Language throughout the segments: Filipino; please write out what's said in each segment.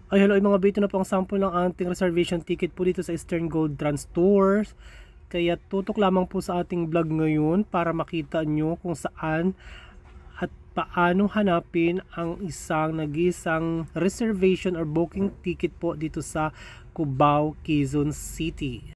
Ay hello mga bito na po ang sample ng ating reservation ticket po dito sa Eastern Gold Trans Tours. Kaya tutok lamang po sa ating vlog ngayon para makita nyo kung saan at paano hanapin ang isang nag-iisang reservation or booking ticket po dito sa Cubao, Quezon City.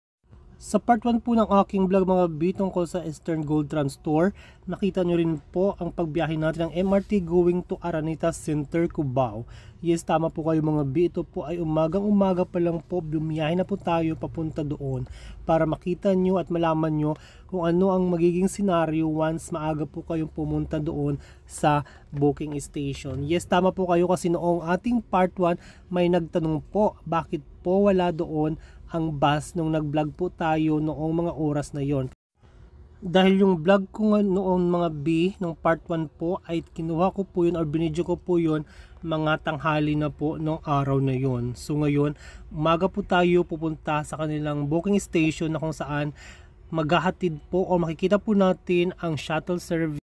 Sa part 1 po ng aking vlog mga B tungkol sa Eastern Gold Trans Tour, nakita nyo rin po ang pagbiyahe natin ng MRT going to Araneta Center, Cubao. Yes, tama po kayo mga B. Ito po ay umagang-umaga pa lang po, bumiyahe na po tayo papunta doon para makita nyo at malaman nyo kung ano ang magiging senaryo once maaga po kayong pumunta doon sa booking station. Yes, tama po kayo kasi noong ating part 1 may nagtanong po bakit po wala doon ang bus nung nag-vlog po tayo noong mga oras na yon. Dahil yung vlog ko noong mga B, nung part 1 po, ay kinuha ko po yun or binidyo ko po yun mga tanghali na po nung araw na yon. So ngayon, umaga po tayo pupunta sa kanilang booking station na kung saan maghahatid po o makikita po natin ang shuttle service.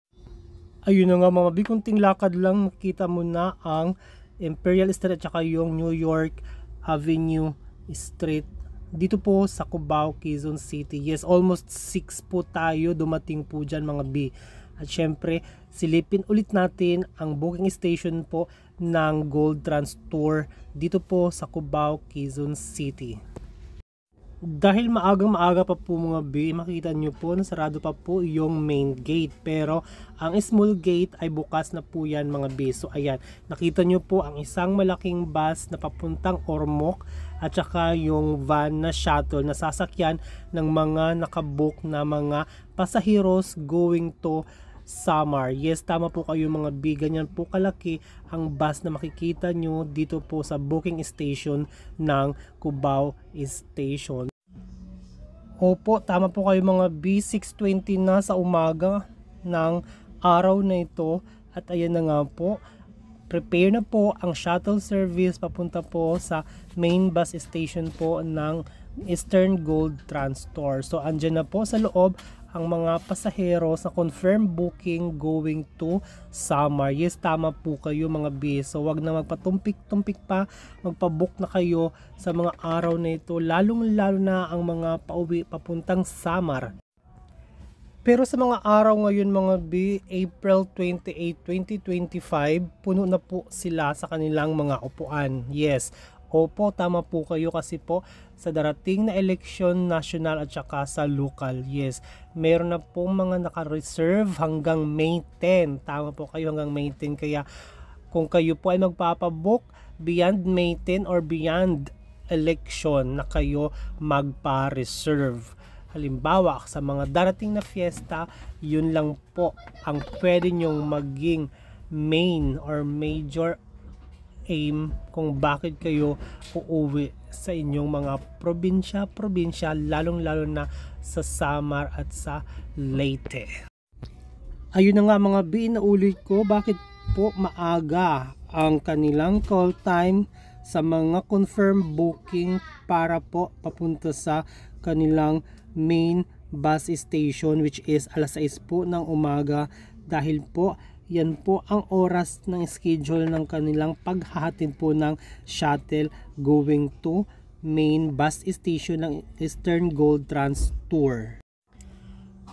Ayun na nga mga B, kunting lakad lang makita mo na ang Imperial Street at saka yung New York Avenue Street dito po sa Cubao, Quezon City. Yes, almost 6 po tayo dumating po dyan mga B. At syempre, silipin ulit natin ang booking station po ng Gold Trans Tour dito po sa Cubao, Quezon City. Dahil maagang-maaga pa po mga B, makita nyo po na sarado pa po yung main gate. Pero ang small gate ay bukas na po yan mga B. So ayan, nakita nyo po ang isang malaking bus na papuntang Ormoc at saka yung van na shuttle na sasakyan ng mga nakabook na mga pasaheros going to Samar. Yes, tama po kayo mga B. Ganyan po kalaki ang bus na makikita nyo dito po sa booking station ng Cubao Station. Opo, tama po kayo mga B. 6:20 na sa umaga ng araw na ito. At ayan na nga po, prepare na po ang shuttle service papunta po sa main bus station po ng Eastern Gold Trans Tour. So andyan na po sa loob ang mga pasahero sa confirmed booking going to Samar. Yes, tama po kayo mga B. So wag na magpatumpik-tumpik pa, magpabook na kayo sa mga araw na ito, lalong-lalo na ang mga pauwi papuntang Samar. Pero sa mga araw ngayon mga B, April 28, 2025, puno na po sila sa kanilang mga upuan. Yes, opo, tama po kayo kasi po sa darating na eleksyon national at saka sa local. Yes, meron na po mga naka-reserve hanggang May 10. Tama po kayo, hanggang May 10. Kaya kung kayo po ay magpapabook beyond May 10 or beyond election na kayo magpa-reserve. Halimbawa, sa mga darating na fiesta, yun lang po ang pwede nyong maging main or major aim kung bakit kayo uuwi sa inyong mga probinsya, lalong-lalo na sa Samar at sa Leyte. Ayun na nga mga B, naulit ko bakit po maaga ang kanilang call time sa mga confirmed booking para po papunta sa kanilang main bus station, which is alas 6 po ng umaga, dahil po yan po ang oras ng schedule ng kanilang paghahatid po ng shuttle going to main bus station ng Eastern Gold Trans Tour.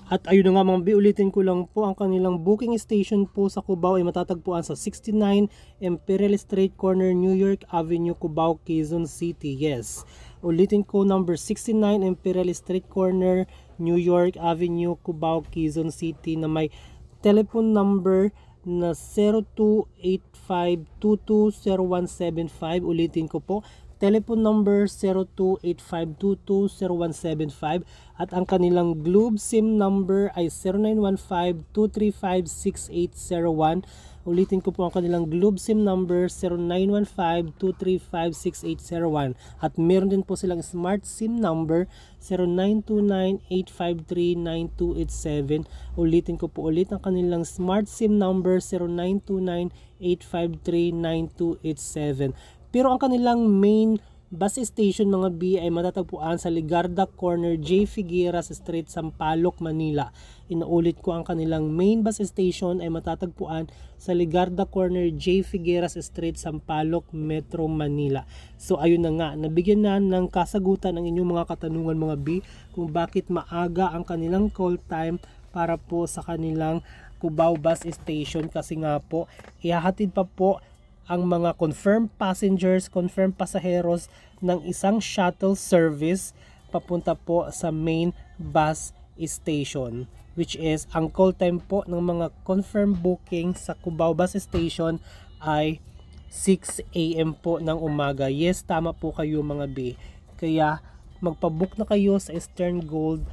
At ayun na nga mga B, ulitin ko lang po, ang kanilang booking station po sa Cubao ay matatagpuan sa 69 Imperial Street Corner, New York Avenue, Cubao, Quezon City. Yes, ulitin ko, number 69 Imperial Street Corner, New York Avenue, Cubao, Quezon City, na may telephone number na 0285220175. Ulitin ko po, telephone number 0285220175, at ang kanilang Globe SIM number ay 0915-235-6801. Ulitin ko po, ang kanilang Globe SIM number 0915-235-6801, at meron din po silang Smart SIM number 0929-853-9287. Ulitin ko po ulit, ang kanilang Smart SIM number 0929-853-9287. Pero ang kanilang main bus station mga B ay matatagpuan sa Ligarda Corner, J. Figueras Street, Sampaloc, Manila. Inuulit ko, ang kanilang main bus station ay matatagpuan sa Ligarda Corner, J. Figueras Street, Sampaloc, Metro Manila. So ayun na nga, nabigyan na ng kasagutan ang inyong mga katanungan mga B kung bakit maaga ang kanilang call time para po sa kanilang Cubao Bus Station, kasi nga po ihahatid pa po ang mga confirmed passengers, confirmed pasaheros ng isang shuttle service papunta po sa main bus station, which is ang call time po ng mga confirmed booking sa Cubao Bus Station ay 6 AM po ng umaga. Yes, tama po kayo mga B. Kaya magpabook na kayo sa Eastern Gold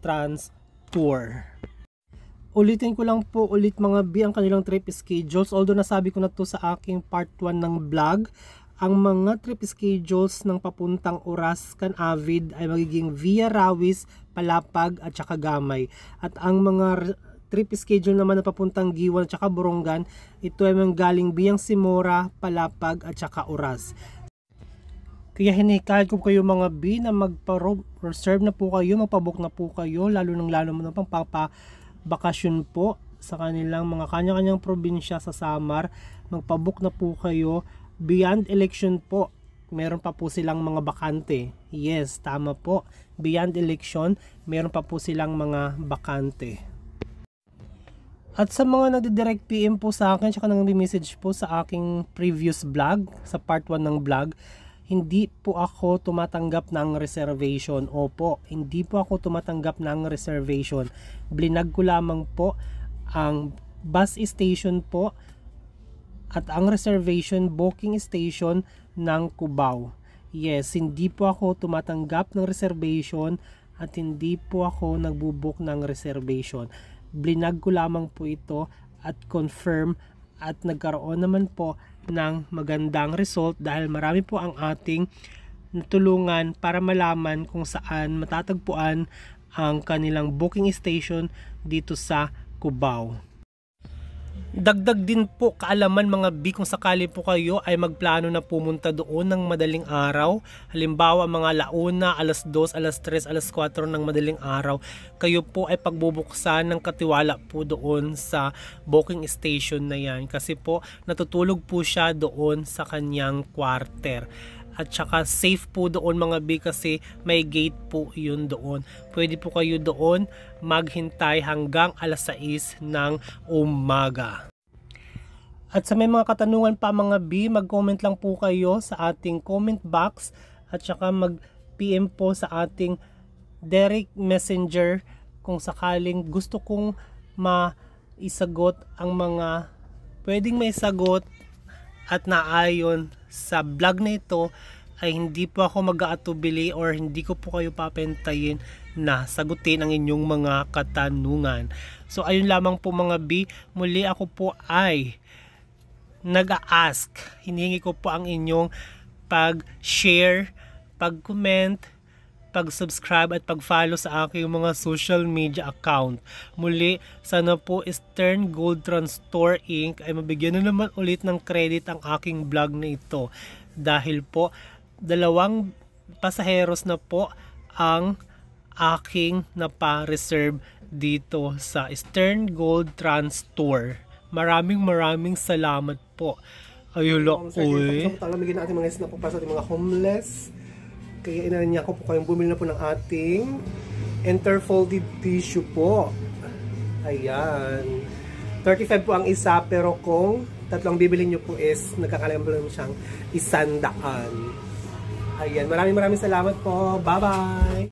Trans Tour. Ulitin ko lang po ulit mga B ang kanilang trip schedules. Although nasabi ko na to sa aking part 1 ng vlog, ang mga trip schedules ng papuntang Oras, Canavid ay magiging via Rawis, Palapag at saka Gamay. At ang mga trip schedule naman na papuntang Giwan at saka Borongan, ito ay manggaling Biang Simora, Palapag at saka Oras. Kaya hinihikayat ko kayo mga B na magpa-reserve na po kayo, magpabook na po kayo, lalo na pang bakasyon po sa kanilang mga kanya-kanyang probinsya sa Samar. Magpabook na po kayo. Beyond election po, meron pa po silang mga bakante. Yes, tama po. Beyond election, meron pa po silang mga bakante. At sa mga nagdi-direct PM po sa akin, tsaka nag-message po sa aking previous vlog, sa part 1 ng vlog, hindi po ako tumatanggap ng reservation. Opo, hindi po ako tumatanggap ng reservation. Blinag ko lamang po ang bus station po at ang reservation booking station ng Cubao. Yes, hindi po ako tumatanggap ng reservation at hindi po ako nagbubook ng reservation. Blinag ko lamang po ito at confirm, at nagkaroon naman po ng magandang result dahil marami po ang ating natulungan para malaman kung saan matatagpuan ang kanilang booking station dito sa Cubao. Dagdag din po kaalaman mga B, kung sakali po kayo ay magplano na pumunta doon ng madaling araw, halimbawa mga 1:00, 2:00, 3:00, 4:00 ng madaling araw, kayo po ay pagbubuksan ng katiwala po doon sa booking station na yan, kasi po natutulog po siya doon sa kanyang quarter. At saka safe po doon mga B kasi may gate po yun doon. Pwede po kayo doon maghintay hanggang 6:00 ng umaga. At sa may mga katanungan pa mga B, mag-comment lang po kayo sa ating comment box at saka mag-PM po sa ating direct messenger kung sakaling gusto kong maisagot ang mga pwedeng maisagot at naayon sa vlog na ito, ay hindi po ako mag-aatubili or hindi ko po kayo papentayin na sagutin ang inyong mga katanungan. So ayun lamang po mga B, muli ako po ay nag-a-ask, hinihingi ko po ang inyong pag-share, pag-comment, pag-subscribe at pag-follow sa aking mga social media account. Muli, sana po Eastern Gold Trans Tour Inc. ay mabigyan na naman ulit ng credit ang aking vlog na ito. Dahil po, 2 pasaheros na po ang aking napa-reserve dito sa Eastern Gold Trans Tour. Maraming salamat po. Ayun, uy. So, talamigin natin mga isna po para sa ating mga homeless. Kaya inanin niya ko po kayong bumili na po ng ating interfolded tissue po. Ayan. 35 po ang isa, pero kung tatlong bibili nyo po is nagkakalayang po naman siyang 100. Ayan. Maraming salamat po. Bye-bye!